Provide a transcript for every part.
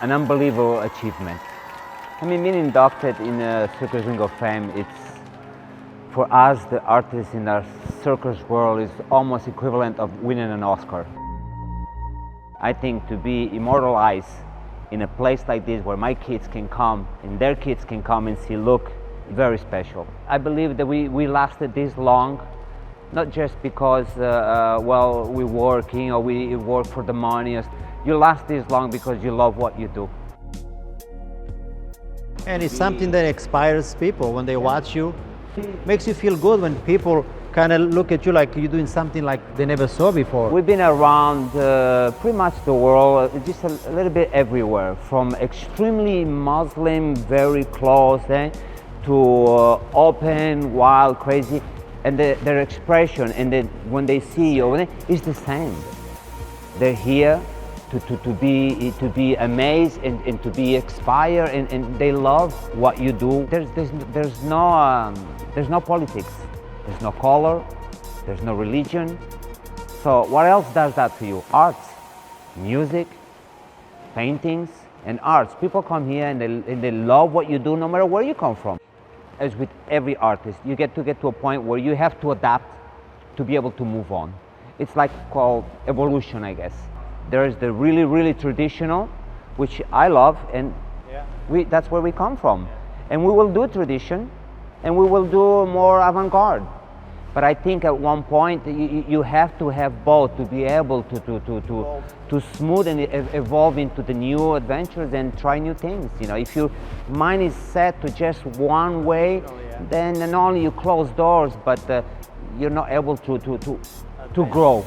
an unbelievable achievement. I mean, being inducted in a Circus Ring of Fame, it's, for us, the artists in our circus world, is almost equivalent of winning an Oscar. I think to be immortalized in a place like this where my kids can come and their kids can come and see, look, very special. I believe that we lasted this long, not just because, well, we're working or we work for the money. You last this long because you love what you do. And it's something that inspires people when they watch you. Makes you feel good when people kind of look at you like you're doing something like they never saw before. We've been around pretty much the world, just a little bit everywhere, from extremely Muslim, very close, to open, wild, crazy, and their expression, and when they see you, is the same. They're here to be amazed and to be inspired, and they love what you do. There's no politics. There's no color, there's no religion. So what else does that to you? Arts, music, paintings, and arts. People come here and they love what you do no matter where you come from. As with every artist, you get to a point where you have to adapt to be able to move on. It's like called evolution, I guess. There is the really, really traditional, which I love, and that's where we come from. And we will do tradition, and we will do more avant-garde. But I think at one point you have to have both to be able to smooth and evolve into the new adventures and try new things. You know, if your mind is set to just one way, then not only you close doors, but you're not able to grow.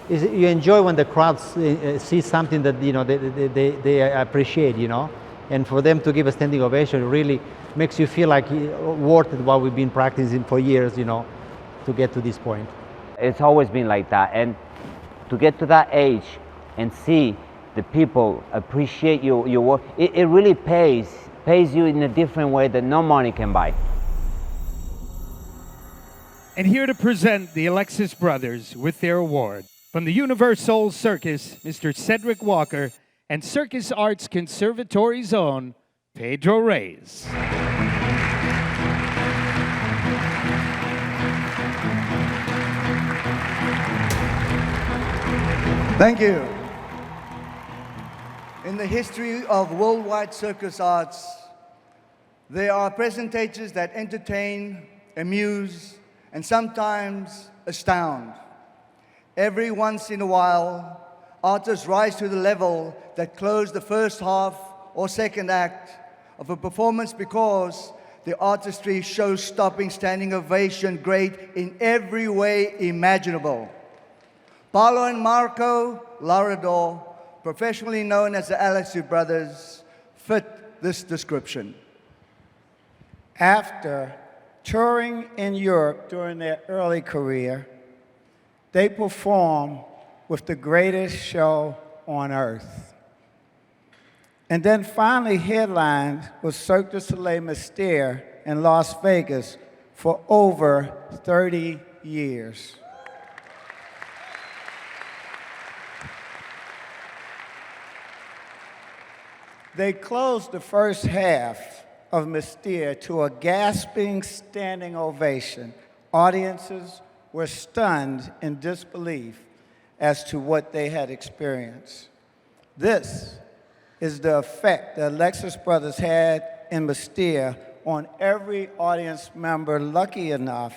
You enjoy when the crowds see something that they appreciate, and for them to give a standing ovation really makes you feel like worth it what we've been practicing for years, to get to this point. It's always been like that, and to get to that age and see the people appreciate your work, it really pays you in a different way that no money can buy. And here to present the Alexis Brothers with their award, from the Universal Circus, Mr. Cedric Walker, and Circus Arts Conservatory's own Pedro Reyes. Thank you. In the history of worldwide circus arts, there are presentators that entertain, amuse, and sometimes astound. Every once in a while, artists rise to the level that close the first half or second act of a performance because the artistry shows stopping standing ovation great in every way imaginable. Paolo and Marco Laurador, professionally known as the Alexis Brothers, fit this description. After touring in Europe during their early career, they performed with the greatest show on earth. And then finally headlined with Cirque du Soleil Mystere in Las Vegas for over 30 years. They closed the first half of Mystere to a gasping standing ovation. Audiences were stunned in disbelief as to what they had experienced. This is the effect the Alexis Brothers had in Mystere on every audience member lucky enough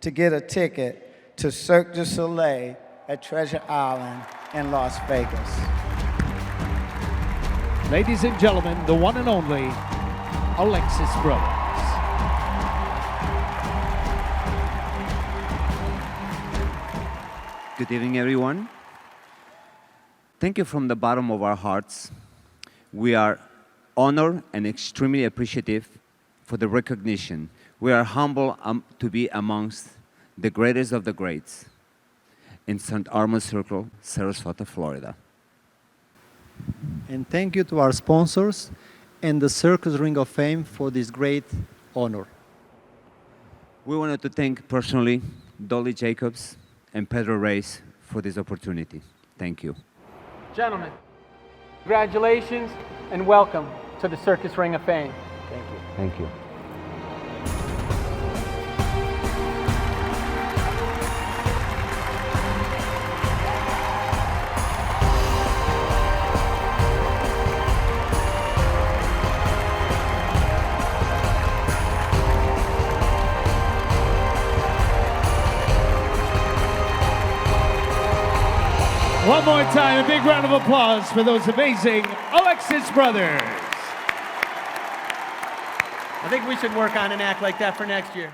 to get a ticket to Cirque du Soleil at Treasure Island in Las Vegas. Ladies and gentlemen, the one and only Alexis Brothers. Good evening, everyone. Thank you from the bottom of our hearts. We are honored and extremely appreciative for the recognition. We are humble to be amongst the greatest of the greats in St. Armand Circle, Sarasota, Florida. And thank you to our sponsors and the Circus Ring of Fame for this great honor. We wanted to thank personally Dolly Jacobs and Pedro Reyes for this opportunity. Thank you. Gentlemen, Congratulations and welcome to the Circus Ring of Fame. Thank you. Thank you. One more time, a big round of applause for those amazing Alexis Brothers. I think we should work on an act like that for next year.